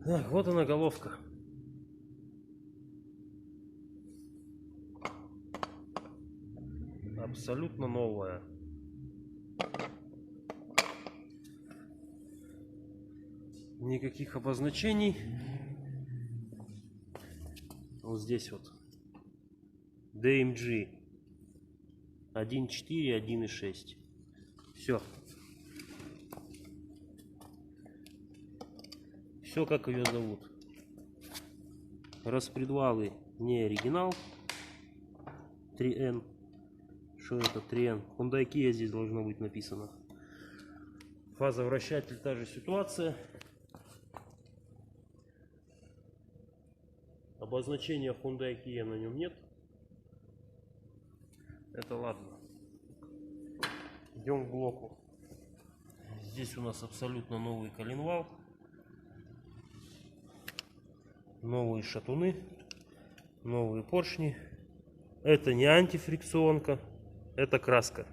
Так, вот она головка. Абсолютно новая. Никаких обозначений. Вот здесь вот. DMG 1.4, 1.6. Все. Все, как ее зовут. Распредвалы не оригинал. 3N. Что это 3N? Hyundai Kia здесь должно быть написано. Фазовращатель, та же ситуация. Обозначения Hyundai Kia на нем нет. Это ладно. Идем к блоку. Здесь у нас абсолютно новый коленвал. Новые шатуны. Новые поршни. Это не антифрикционка. Это краска.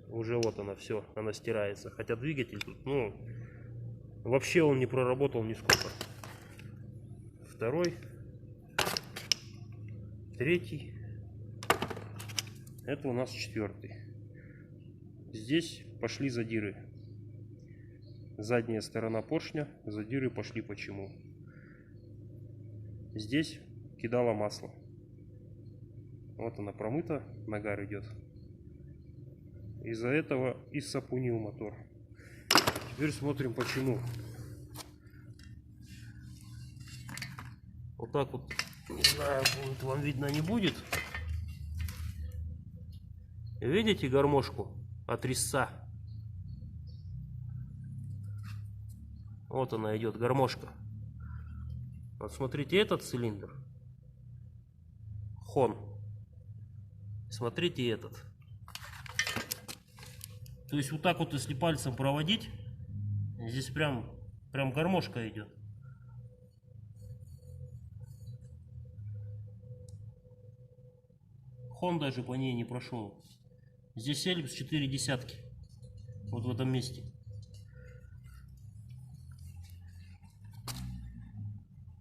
Уже вот она, все, она стирается. Хотя двигатель тут, ну, вообще он не проработал нисколько. Второй. Третий. Это у нас четвертый. Здесь пошли задиры. Задняя сторона поршня. Задиры пошли почему? Здесь кидала масло. Вот она промыта, нагар идет. Из-за этого и сапунил мотор. Теперь смотрим почему. Вот так вот, не знаю, будет вам видно, не будет. Видите гармошку от резца? Вот она идет, гармошка. Вот смотрите, этот цилиндр. Хон. Смотрите этот. То есть вот так вот, если пальцем проводить, здесь прям гармошка идет. Хон даже по ней не прошел. Здесь эльпс 4 десятки. Вот в этом месте.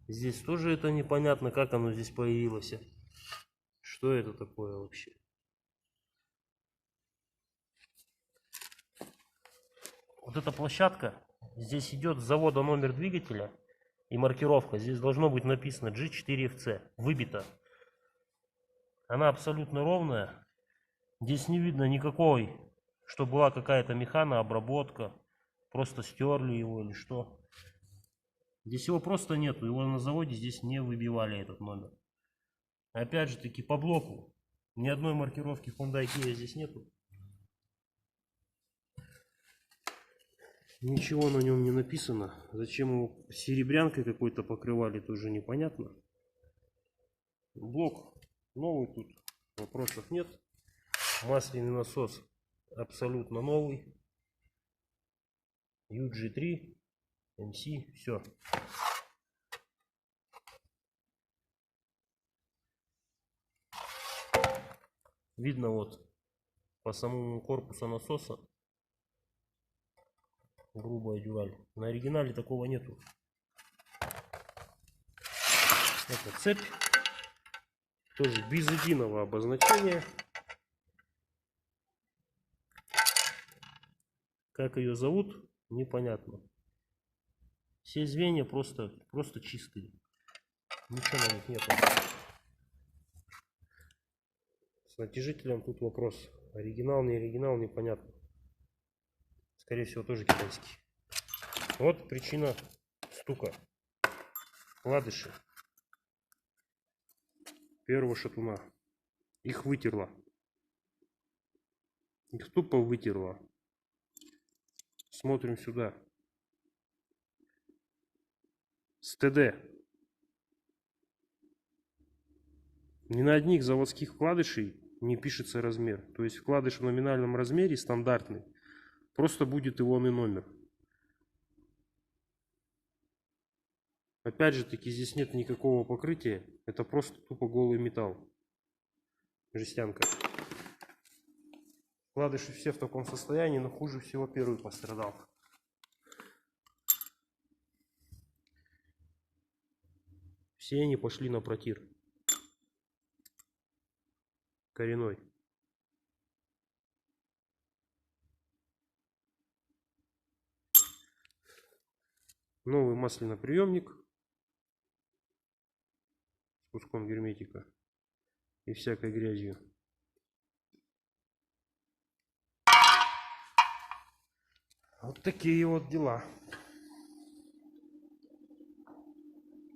Здесь тоже это непонятно, как оно здесь появилось. Что это такое вообще? Вот эта площадка, здесь идет с завода номер двигателя и маркировка. Здесь должно быть написано G4FC. Выбито. Она абсолютно ровная. Здесь не видно никакой, что была какая-то механообработка. Просто стерли его или что. Здесь его просто нету. Его на заводе здесь не выбивали, этот номер. Опять же таки по блоку. Ни одной маркировки Hyundai Kia здесь нету. Ничего на нем не написано. Зачем его серебрянкой какой-то покрывали, тоже непонятно. Блок новый, тут вопросов нет. Масляный насос абсолютно новый. UG3, MC, все. Видно вот по самому корпусу насоса грубая дюраль. На оригинале такого нету. Это цепь. Тоже без единого обозначения. Как ее зовут, непонятно. Все звенья просто чистые. Ничего на них нету. С натяжителем тут вопрос. Оригинал, не оригинал, непонятно. Скорее всего, тоже китайский. Вот причина стука. Вкладыши первого шатуна. Их вытерла. Их тупо вытерла. Смотрим сюда. С ТД. Ни на одних заводских вкладышей не пишется размер. То есть вкладыш в номинальном размере стандартный. Просто будет ионный номер. Опять же таки, здесь нет никакого покрытия. Это просто тупо голый металл. Жестянка. Вкладыши все в таком состоянии, но хуже всего первый пострадал. Все они пошли на протир. Коренной. Новый масляный приемник с куском герметика и всякой грязью. Вот такие вот дела.